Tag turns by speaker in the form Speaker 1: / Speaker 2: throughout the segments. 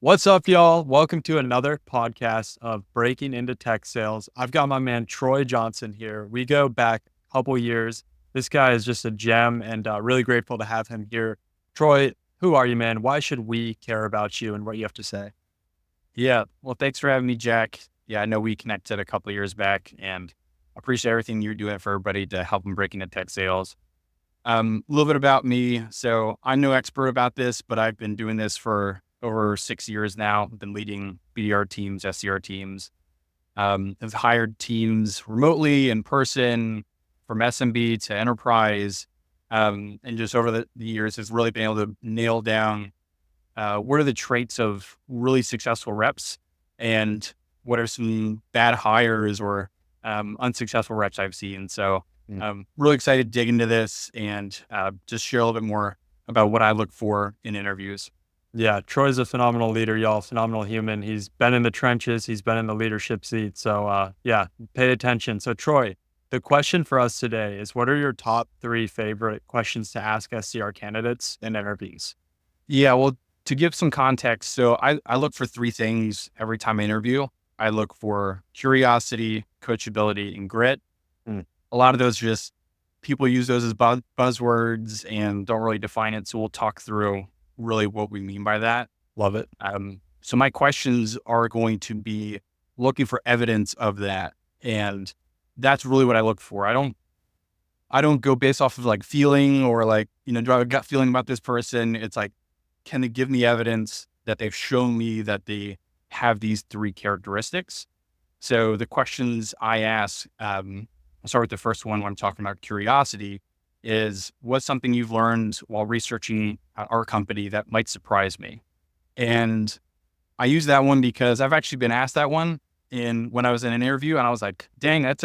Speaker 1: What's up, y'all? Welcome to another podcast of Breaking into Tech Sales. I've got my man Troy Johnson here. We go back a couple years. This guy is just a gem and really grateful to have him here. Troy, who are you, man? Why should we care about you and what you have to say?
Speaker 2: Yeah. Well, thanks for having me, Jack. Yeah, I know we connected a couple of years back and I appreciate everything you're doing for everybody to help them break into tech sales. A little bit about me. So I'm no expert about this, but I've been doing this for over 6 years now. I've been leading BDR teams, SDR teams. I've hired teams remotely, in person, from SMB to enterprise. And just over the years has really been able to nail down what are the traits of really successful reps and what are some bad hires or unsuccessful reps I've seen. So
Speaker 1: Mm.
Speaker 2: I'm really excited to dig into this and just share a little bit more about what I look for in interviews.
Speaker 1: Yeah, Troy's a phenomenal leader, y'all. Phenomenal human. He's been in the trenches. He's been in the leadership seat. So, yeah, pay attention. So, Troy, the question for us today is: what are your top three favorite questions to ask SDR candidates in interviews?
Speaker 2: Yeah, well, to give some context, so I look for three things every time I interview. I look for curiosity, coachability, and grit.
Speaker 1: Mm,
Speaker 2: A lot of those just people use those as buzzwords and don't really define it. So we'll talk through really what we mean by that.
Speaker 1: love it.
Speaker 2: So my questions are going to be looking for evidence of that. And that's really what I look for. I don't go based off of like feeling or like, do I have a gut feeling about this person? It's like, can they give me evidence that they've shown me that they have these three characteristics? So the questions I ask, I'll start with the first one when I'm talking about curiosity is what's something you've learned while researching our company that might surprise me? And I use that one because I've actually been asked that one when I was in an interview and I was like, dang, that's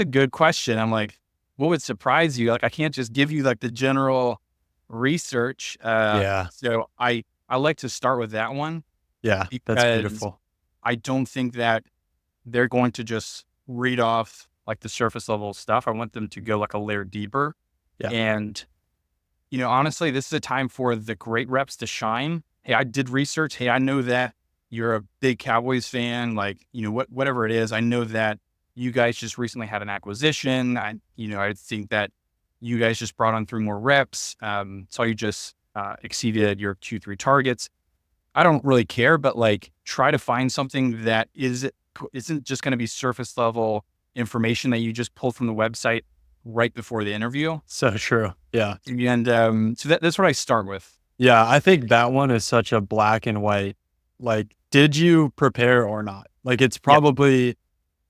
Speaker 2: a good question. I'm like, what would surprise you? Like, I can't just give you like the general research.
Speaker 1: Yeah,
Speaker 2: So I like to start with that one
Speaker 1: yeah, that's
Speaker 2: because
Speaker 1: beautiful.
Speaker 2: I don't think that they're going to just read off like the surface level stuff. I want them to go like a layer deeper.
Speaker 1: Yeah,
Speaker 2: And, honestly, this is a time for the great reps to shine. Hey, I did research. Hey, I know that you're a big Cowboys fan. Like, whatever it is, I know that you guys just recently had an acquisition. I think that you guys just brought on 3 more reps. Saw you just exceeded your Q3 targets. I don't really care, but like try to find something that isn't just going to be surface level information that you just pulled from the website right before the interview.
Speaker 1: so true. Yeah.
Speaker 2: And so that's what I start with.
Speaker 1: Yeah, I think that one is such a black and white. Like, did you prepare or not? Like,
Speaker 2: Yeah,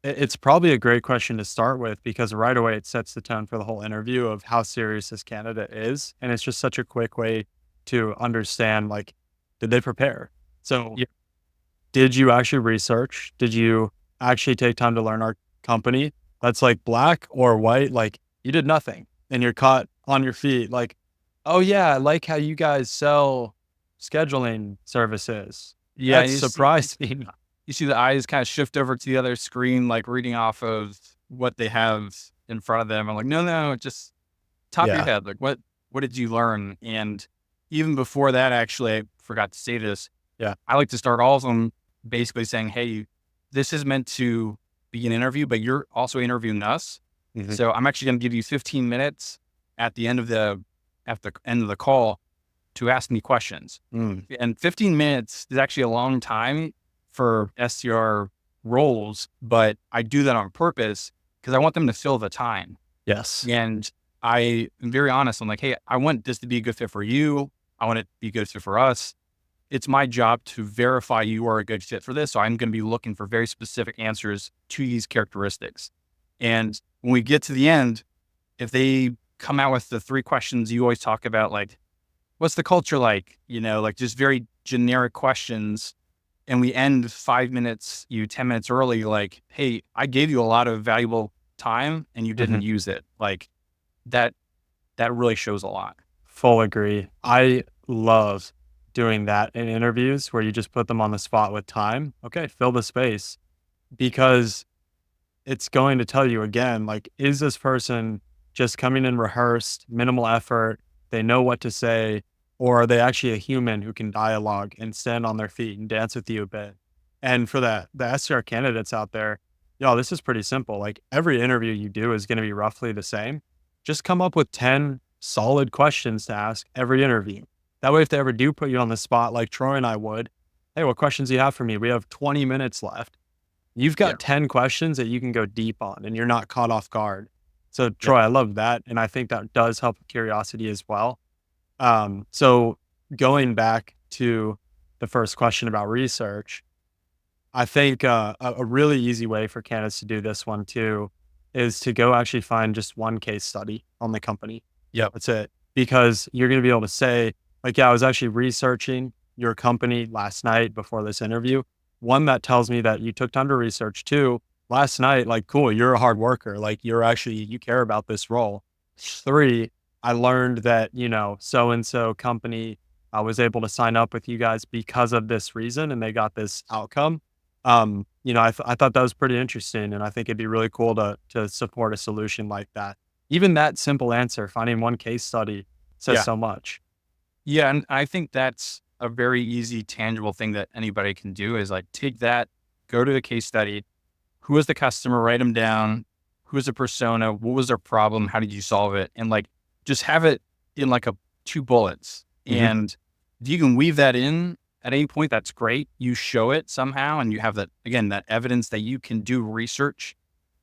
Speaker 1: it's probably a great question to start with because right away it sets the tone for the whole interview of how serious this candidate is, and it's just such a quick way to understand, like, did they prepare? So,
Speaker 2: yeah,
Speaker 1: did you actually research? Did you actually take time to learn our company? That's like black or white. Like, you did nothing and you're caught on your feet. Like, oh yeah, I like how you guys sell scheduling services.
Speaker 2: yeah.
Speaker 1: That surprised me.
Speaker 2: You see the eyes kind of shift over to the other screen, like reading off of what they have in front of them. I'm like, no, just top of your
Speaker 1: Yeah.
Speaker 2: head. Like, what did you learn? And even before that, actually, I forgot to say this.
Speaker 1: Yeah.
Speaker 2: I like to start all of them basically saying, hey, this is meant to be an interview, but you're also interviewing us.
Speaker 1: Mhm.
Speaker 2: So I'm actually going to give you 15 minutes at the end of the call to ask me questions.
Speaker 1: Mm.
Speaker 2: And 15 minutes is actually a long time for SDR roles, but I do that on purpose because I want them to fill the time.
Speaker 1: Yes.
Speaker 2: And I am very honest. I'm like, hey, I want this to be a good fit for you. I want it to be a good fit for us. It's my job to verify you are a good fit for this. So I'm going to be looking for very specific answers to these characteristics. And when we get to the end, if they come out with the 3 questions you always talk about, like, what's the culture like? Like just very generic questions. And we end 5 minutes, 10 minutes early, like, hey, I gave you a lot of valuable time and you didn't
Speaker 1: Mhm.
Speaker 2: use it. Like that, that really shows a lot.
Speaker 1: Full agree. I love doing that in interviews where you just put them on the spot with time. Okay, fill the space because it's going to tell you again, like, is this person just coming in rehearsed, minimal effort? They know what to say. or are they actually a human who can dialogue and stand on their feet and dance with you a bit? And for the SDR candidates out there, this is pretty simple. Like every interview you do is going to be roughly the same. Just come up with 10 solid questions to ask every interview. That way, if they ever do put you on the spot, like Troy and I would, hey, what questions do you have for me? We have 20 minutes left. You've
Speaker 2: Yeah.
Speaker 1: got 10 questions that you can go deep on and you're not caught off guard. So,
Speaker 2: Yeah.
Speaker 1: Troy, I love that. And I think that does help with curiosity as well. So going back to the first question about research, I think a really easy way for candidates to do this one too is to go actually find just one case study on the company.
Speaker 2: Yep.
Speaker 1: That's it. Because you're going to be able to say, like, yeah, I was actually researching your company last night before this interview. One, that tells me that you took time to research. Two, last night, like, cool, you're a hard worker. Like, you care about this role. Three, I learned that, so and so company I was able to sign up with you guys because of this reason and they got this outcome. I thought that was pretty interesting, and I think it'd be really cool to support a solution like that. Even that simple answer, finding one case study, says
Speaker 2: Yeah.
Speaker 1: so much.
Speaker 2: Yeah. And I think that's a very easy, tangible thing that anybody can do is like take that, go to the case study. Who was the customer? Write them down. Who was the persona? What was their problem? How did you solve it? And like, just have it in like two bullets.
Speaker 1: Mhm.
Speaker 2: And if you can weave that in at any point, that's great. You show it somehow and you have that, again, that evidence that you can do research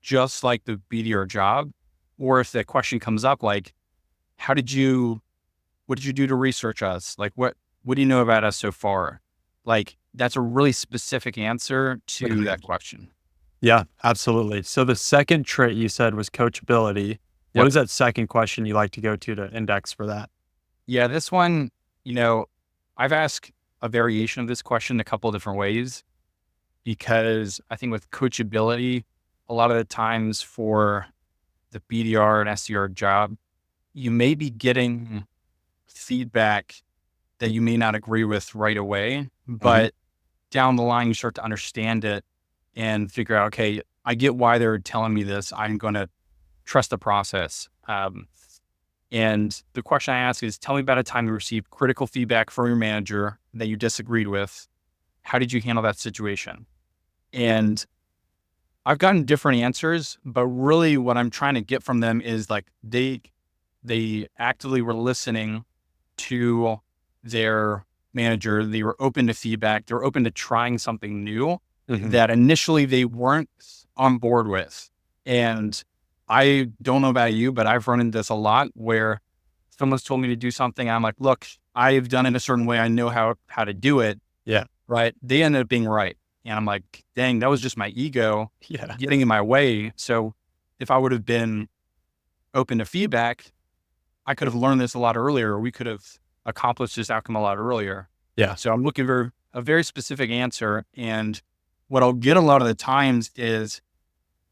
Speaker 2: just like the BDR job. Or if the question comes up, like, what did you do to research us? Like, what do you know about us so far? Like, that's a really specific answer to that question.
Speaker 1: Yeah, absolutely. So the second trait you said was coachability. What
Speaker 2: Yep.
Speaker 1: is that second question you like to go to index for that?
Speaker 2: Yeah, this one, I've asked a variation of this question a couple of different ways because I think with coachability, a lot of the times for the BDR and SDR job, you may be getting feedback that you may not agree with right away, but down the line, you start to understand it and figure out, okay, I get why they're telling me this. I'm going to trust the process. And the question I ask is, tell me about a time you received critical feedback from your manager that you disagreed with. How did you handle that situation? And I've gotten different answers, but really what I'm trying to get from them is like they actively were listening to their manager. They were open to feedback. They were open to trying something new that initially they weren't on board with. And I don't know about you, but I've run into this a lot where someone's told me to do something. I'm like, look, I've done it a certain way. I know how to do it.
Speaker 1: Yeah.
Speaker 2: Right. They ended up being right. And I'm like, dang, that was just my ego getting in my way. So if I would have been open to feedback, I could have learned this a lot earlier. We could have accomplished this outcome a lot earlier.
Speaker 1: Yeah.
Speaker 2: So I'm looking for a very specific answer. And what I'll get a lot of the times is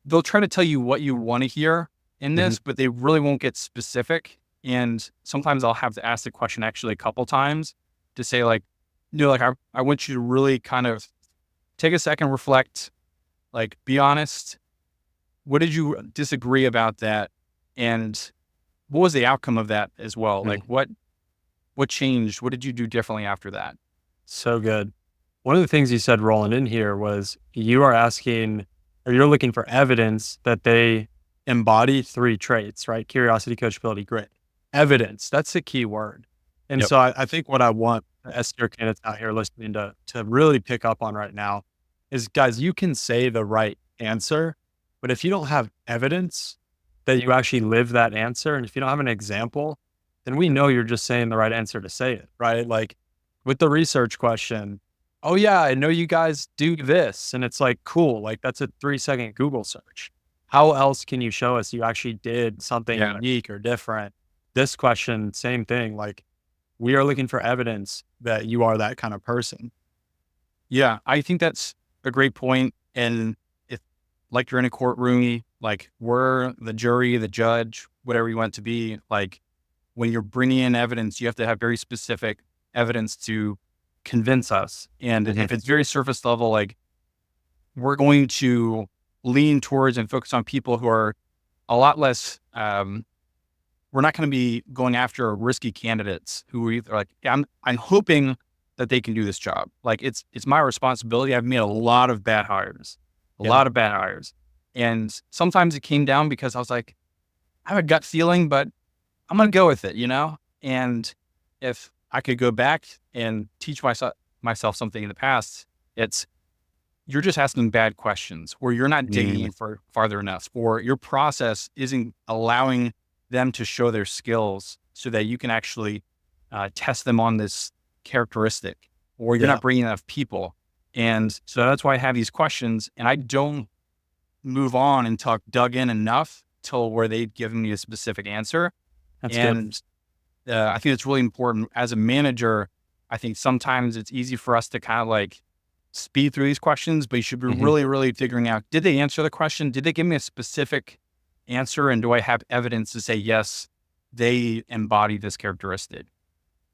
Speaker 2: they'll try to tell you what you want to hear in this, but they really won't get specific. And sometimes I'll have to ask the question actually a couple times to say like, I want you to really kind of take a second, reflect, like be honest. What did you disagree about that? And what was the outcome of that as well? Like what changed? What did you do differently after that?
Speaker 1: So good. One of the things you said rolling in here was you're looking for evidence that they embody 3 traits, right? Curiosity, coachability, grit. Evidence, that's the key word. And
Speaker 2: Yep.
Speaker 1: so I think what I want SDR candidates out here listening to really pick up on right now is, guys, you can say the right answer, but if you don't have evidence that you actually live that answer, and if you don't have an example, then we know you're just saying the right answer to say it, right? Like with the research question, oh yeah, I know you guys do this. And it's like, cool, like that's a 3-second Google search. How else can you show us you actually did something unique or different? This question, same thing. Like we are looking for evidence that you are that kind of person.
Speaker 2: Yeah, I think that's a great point. And if like you're in a courtroom, like we're the jury, the judge, whatever you want to be, like when you're bringing in evidence, you have to have very specific evidence to convince us. And if it's very surface level, like we're going to lean towards and focus on people who are a lot less, we're we're not going to be going after risky candidates who are either like, yeah, I'm hoping that they can do this job. Like it's my responsibility. I've made a lot of bad hires,
Speaker 1: Yeah.
Speaker 2: And sometimes it came down because I was like, I have a gut feeling, but I'm going to go with it, And if I could go back and teach myself something in the past, it's you're just asking bad questions, or you're not digging in farther enough, or your process isn't allowing them to show their skills so that you can actually test them on this characteristic, or you're not bringing enough people. And so that's why I have these questions, and I don't move on until I've dug in enough till where they've given me a specific answer.
Speaker 1: That's
Speaker 2: And I think it's really important as a manager. I think sometimes it's easy for us to kind of like speed through these questions, but you should be
Speaker 1: good.
Speaker 2: really, really figuring out, did they answer the question? Did they give me a specific answer? And do I have evidence to say, yes, they embody this characteristic?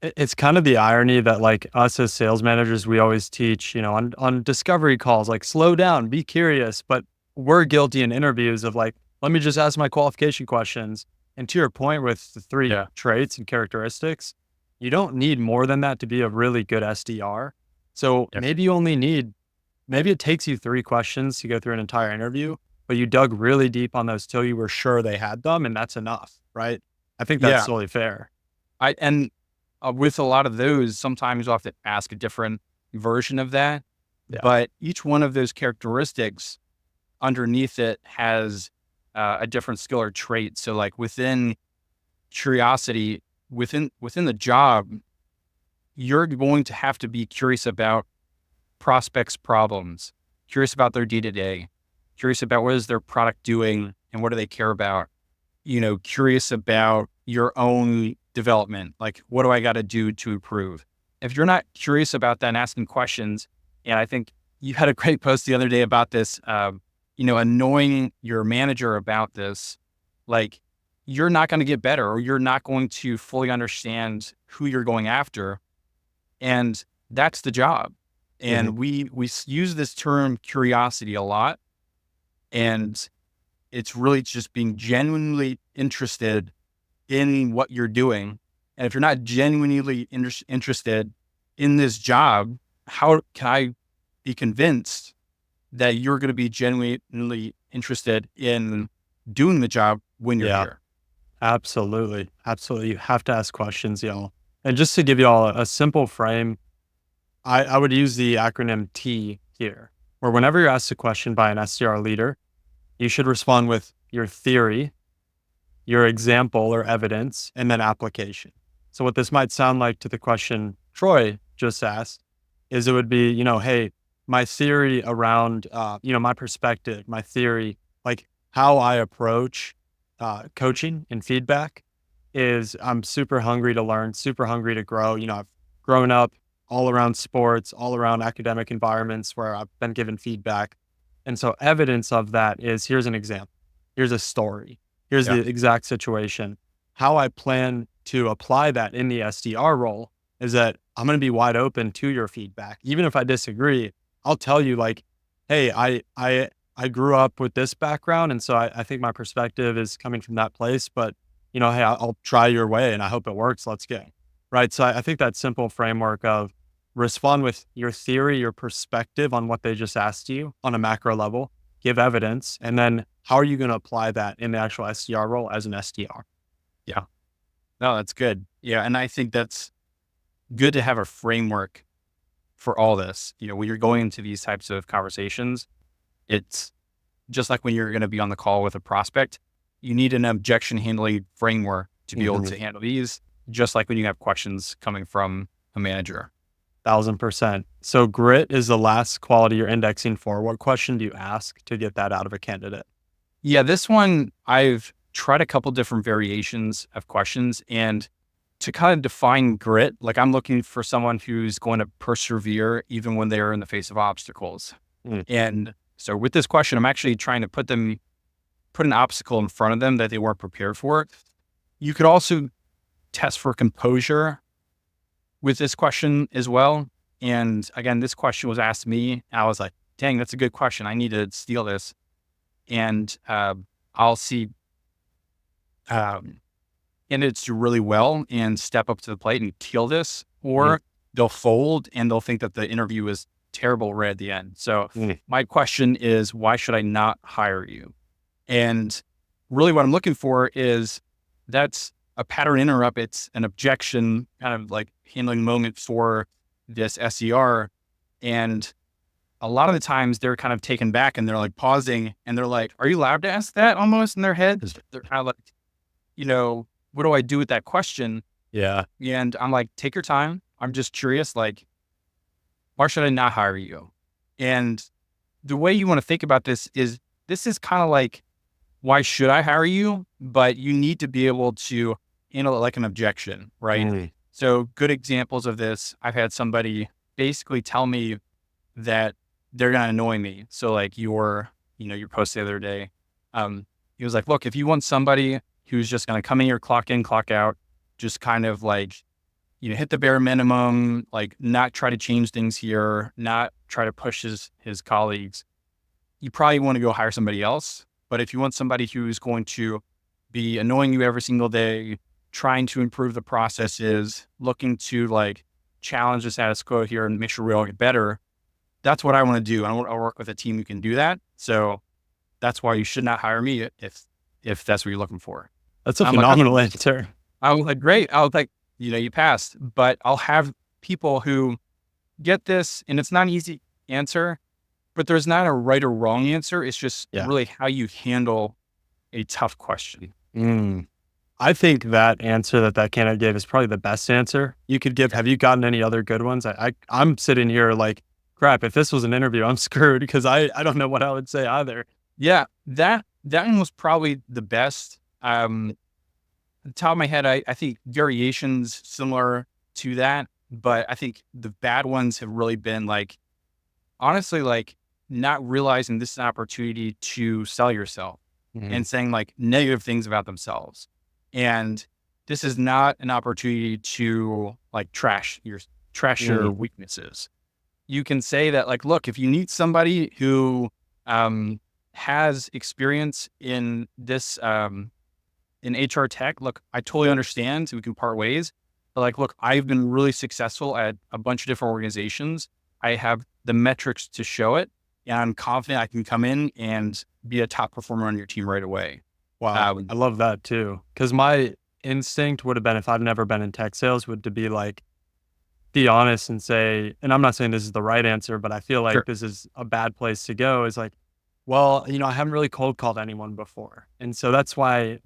Speaker 1: It's kind of the irony that like us as sales managers, we always teach, on discovery calls, like slow down, be curious, but we're guilty in interviews of like, let me just ask my qualification questions. And to your point with the three traits and characteristics, you don't need more than that to be a really good SDR. So maybe it takes you 3 questions to go through an entire interview, but you dug really deep on those till you were sure they had them, and that's enough, right? I think that's totally fair.
Speaker 2: With a lot of those, sometimes you'll have to ask a different version of that, but each one of those characteristics underneath it has a different skill or trait. So like within curiosity, within the job, you're going to have to be curious about prospects' problems, curious about their day-to-day, curious about what is their product doing and what do they care about, curious about your own development. Like, what do I got to do to improve? If you're not curious about that and asking questions, and I think you had a great post the other day about this, annoying your manager about this, like you're not going to get better, or you're not going to fully understand who you're going after. And that's the job. And we use this term curiosity a lot, and it's really just being genuinely interested in what you're doing. And if you're not genuinely interested in this job, how can I be convinced that you're going to be genuinely interested in doing the job when you're here?
Speaker 1: Absolutely. Absolutely. You have to ask questions, y'all. And just to give y'all a simple frame, I would use the acronym T here, where whenever you're asked a question by an SDR leader, you should respond with your theory, your example or evidence, and then application. So what this might sound like to the question Troy just asked is it would be, hey, my theory around, my perspective, my theory, like how I approach coaching and feedback is I'm super hungry to learn, super hungry to grow. I've grown up all around sports, all around academic environments where I've been given feedback. And so evidence of that is here's an example, here's a story, here's the exact situation. How I plan to apply that in the SDR role is that I'm going to be wide open to your feedback. Even if I disagree, I'll tell you like, hey, I grew up with this background. And so I think my perspective is coming from that place, but hey, I'll try your way and I hope it works. Let's go. Right. So I think that simple framework of respond with your theory, your perspective on what they just asked you on a macro level, give evidence, and then how are you going to apply that in the actual SDR role as an SDR?
Speaker 2: Yeah. No, that's good. Yeah. And I think that's good to have a framework for all this. When you're going into these types of conversations, it's just like when you're going to be on the call with a prospect, you need an objection handling framework to be able to handle these, just like when you have questions coming from a manager.
Speaker 1: 1,000%. So grit is the last quality you're indexing for. What question do you ask to get that out of a candidate?
Speaker 2: Yeah, this one, I've tried a couple different variations of questions, and to kind of define grit, like I'm looking for someone who's going to persevere even when they're in the face of obstacles. And so with this question, I'm actually trying to put an obstacle in front of them that they weren't prepared for. You could also test for composure with this question as well. And again, this question was asked me. I was like, dang, that's a good question. I need to steal this. And I'll see candidates do really well and step up to the plate and kill this, or they'll fold and they'll think that the interview is terrible right at the end. So my question is, why should I not hire you? And really what I'm looking for is that's a pattern interrupt. It's an objection, kind of like handling moment for this SDR. And a lot of the times they're kind of taken back and they're like pausing and they're like, are you allowed to ask that, almost in their head? They're kind of like, what do I do with that question?
Speaker 1: Yeah.
Speaker 2: And I'm like, take your time. I'm just curious, like, why should I not hire you? And the way you want to think about this is kind of like, why should I hire you? But you need to be able to handle it like an objection, right? So good examples of this, I've had somebody basically tell me that they're going to annoy me. So like your post the other day, he was like, look, if you want somebody who's just going to come in here, clock in, clock out, just kind of like, hit the bare minimum, like not try to change things here, not try to push his colleagues, you probably want to go hire somebody else. But if you want somebody who's going to be annoying you every single day, trying to improve the processes, looking to like challenge the status quo here and make sure we all get better, that's what I want to do. I'll work with a team who can do that. So that's why you should not hire me if that's what you're looking for.
Speaker 1: That's a phenomenal answer.
Speaker 2: I was like, great. I was like, you passed. But I'll have people who get this, and it's not an easy answer, but there's not a right or wrong answer. It's just really how you handle a tough question.
Speaker 1: I think that answer that candidate gave is probably the best answer you could give. Have you gotten any other good ones? I'm sitting here like, crap, if this was an interview, I'm screwed because I don't know what I would say either.
Speaker 2: Yeah, that one was probably the best. At the top of my head, I think variations similar to that, but I think the bad ones have really been like, honestly, like not realizing this is an opportunity to sell yourself and saying like negative things about themselves. And this is not an opportunity to like trash your weaknesses. You can say that like, look, if you need somebody who has experience in this, in HR tech, look, I totally understand. So we can part ways. But like, look, I've been really successful at a bunch of different organizations. I have the metrics to show it. And I'm confident I can come in and be a top performer on your team right away.
Speaker 1: Wow. I love that too. Because my instinct would have been, if I've never been in tech sales, would to be like, be honest and say, and I'm not saying this is the right answer, but I feel like this is a bad place to go, is like, well, I haven't really cold called anyone before. And so that's why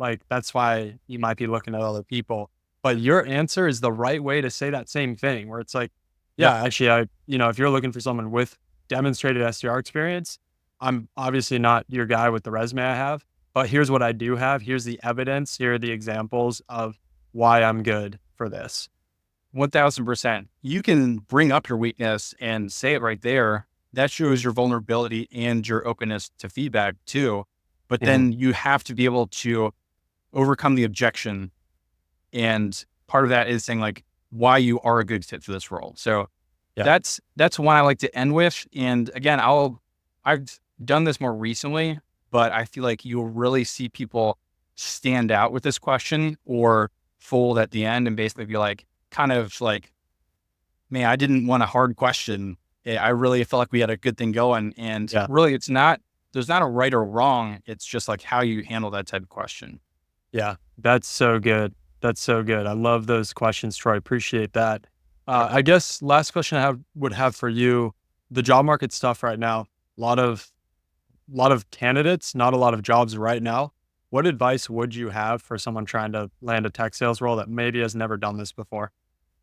Speaker 1: you might be looking at other people. But your answer is the right way to say that same thing, where it's like, actually, if you're looking for someone with demonstrated SDR experience, I'm obviously not your guy with the resume I have, but here's what I do have. Here's the evidence. Here are the examples of why I'm good for this.
Speaker 2: 1000%. You can bring up your weakness and say it right there. That shows your vulnerability and your openness to feedback too. But then you have to be able to overcome the objection. And part of that is saying like why you are a good fit for this role. So that's one I like to end with. And again, I've done this more recently, but I feel like you'll really see people stand out with this question or fold at the end and basically be like, kind of like, man, I didn't want a hard question. I really felt like we had a good thing going. And really there's not a right or wrong. It's just like how you handle that type of question.
Speaker 1: Yeah, that's so good. That's so good. I love those questions, Troy. Appreciate that. I guess last question I would have for you, the job market stuff right now, a lot of candidates, not a lot of jobs right now. What advice would you have for someone trying to land a tech sales role that maybe has never done this before?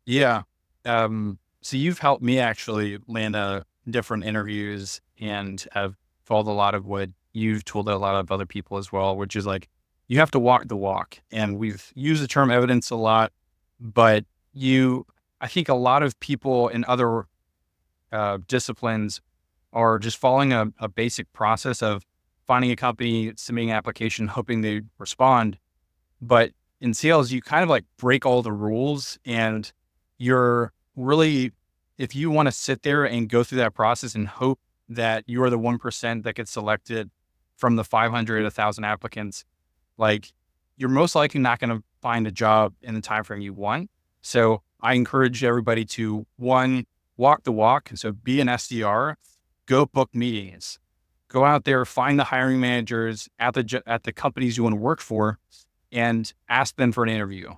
Speaker 2: Yeah. So you've helped me actually land different interviews and have followed a lot of what you've told a lot of other people as well, which is like, you have to walk the walk. And we've used the term evidence a lot, but I think a lot of people in other disciplines are just following a basic process of finding a company, submitting an application, hoping they respond. But in sales, you kind of like break all the rules, and you're really, if you want to sit there and go through that process and hope that you are the 1% that gets selected from the 500, 1,000 applicants, like you're most likely not going to find a job in the time frame you want. So I encourage everybody to, one, walk the walk. So be an SDR, go book meetings, go out there, find the hiring managers at the companies you want to work for, and ask them for an interview.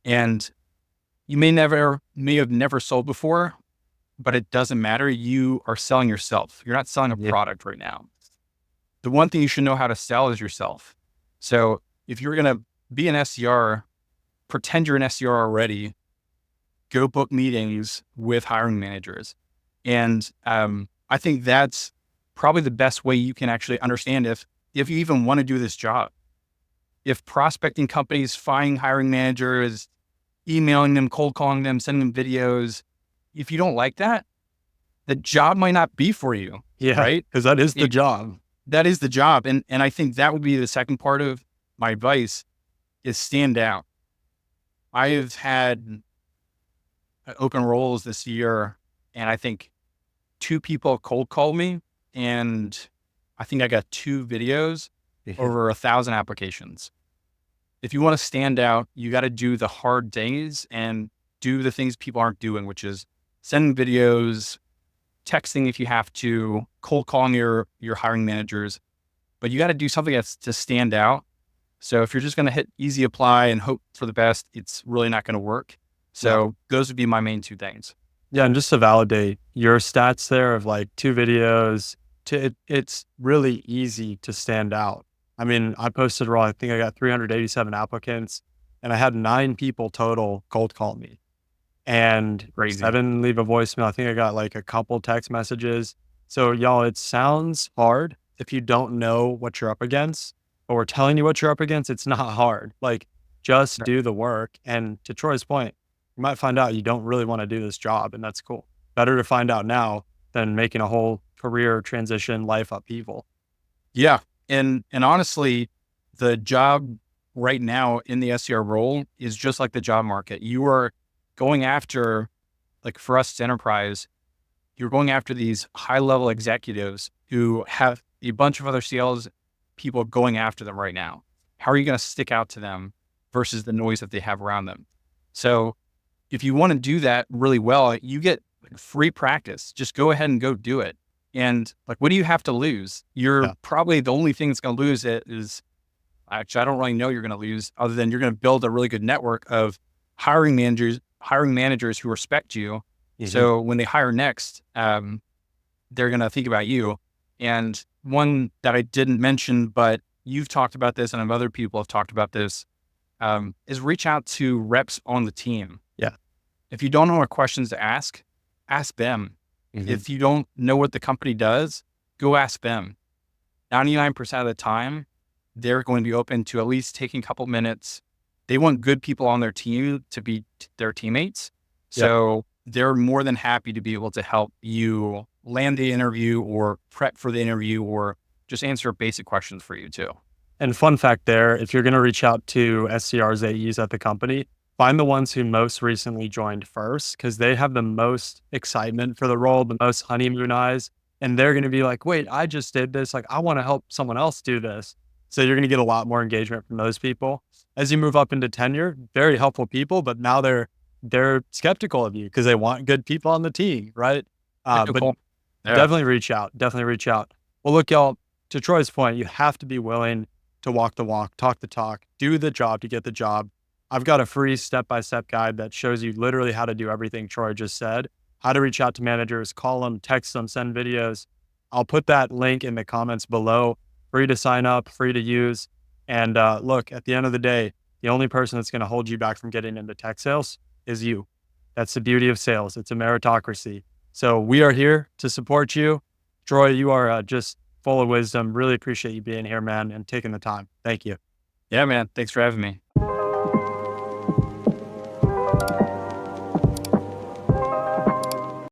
Speaker 2: And you may have never sold before, but it doesn't matter. You are selling yourself. You're not selling a product right now. The one thing you should know how to sell is yourself. So if you're going to be an SDR, pretend you're an SDR already, go book meetings with hiring managers. And I think that's probably the best way you can actually understand if you even want to do this job. If prospecting companies, finding hiring managers, emailing them, cold calling them, sending them videos, if you don't like that, the job might not be for you.
Speaker 1: Yeah,
Speaker 2: right?
Speaker 1: because that is the job.
Speaker 2: That is the job. And I think that would be the second part of my advice is stand out. I have had open roles this year, and I think 2 people cold called me, and I think I got 2 videos over 1,000 applications. If you want to stand out, you got to do the hard things and do the things people aren't doing, which is sending videos, texting if you have to, cold calling your hiring managers. But you got to do something that's to stand out. So if you're just going to hit easy apply and hope for the best, it's really not going to work. So those would be my main 2 things.
Speaker 1: Yeah, and just to validate your stats there of like 2 videos, it's really easy to stand out. I mean, I posted I think I got 387 applicants, and I had 9 people total cold call me, and
Speaker 2: Crazy.
Speaker 1: 7 leave a voicemail. I think I got like a couple text messages. So y'all, it sounds hard if you don't know what you're up against, but we're telling you what you're up against. It's not hard. Like, just do the work. And to Troy's point, you might find out you don't really want to do this job, and that's cool. Better to find out now than making a whole career transition, life upheaval.
Speaker 2: Yeah. And honestly, the job right now in the SDR role is just like the job market. You are going after, like for us as enterprise, you're going after these high-level executives who have a bunch of other sales people going after them right now. How are you going to stick out to them versus the noise that they have around them? So if you want to do that really well, you get free practice. Just go ahead and go do it. And like, what do you have to lose? You're probably the only thing that's going to lose it is, actually, I don't really know you're going to lose, other than you're going to build a really good network of hiring managers who respect you. So when they hire next, they're going to think about you. And one that I didn't mention, but you've talked about this and other people have talked about this, is reach out to reps on the team.
Speaker 1: Yeah.
Speaker 2: If you don't know what questions to ask them. If you don't know what the company does, go ask them. 99% of the time, they're going to be open to at least taking a couple minutes. They want good people on their team to be their teammates. So they're more than happy to be able to help you land the interview or prep for the interview or just answer basic questions for you too.
Speaker 1: And fun fact there, if you're going to reach out to SDRs, AEs at the company, find the ones who most recently joined first, because they have the most excitement for the role, the most honeymoon eyes. And they're going to be like, wait, I just did this. Like, I want to help someone else do this. So you're going to get a lot more engagement from those people. As you move up into tenure, very helpful people, but now they're skeptical of you because they want good people on the team, right? But definitely reach out. Definitely reach out. Well, look, y'all, to Troy's point, you have to be willing to walk the walk, talk the talk, do the job to get the job. I've got a free step-by-step guide that shows you literally how to do everything Troy just said, how to reach out to managers, call them, text them, send videos. I'll put that link in the comments below. Free to sign up, free to use. And look, at the end of the day, the only person that's going to hold you back from getting into tech sales is you. That's the beauty of sales. It's a meritocracy. So we are here to support you. Troy, you are just full of wisdom. Really appreciate you being here, man, and taking the time. Thank you.
Speaker 2: Yeah, man. Thanks for having me.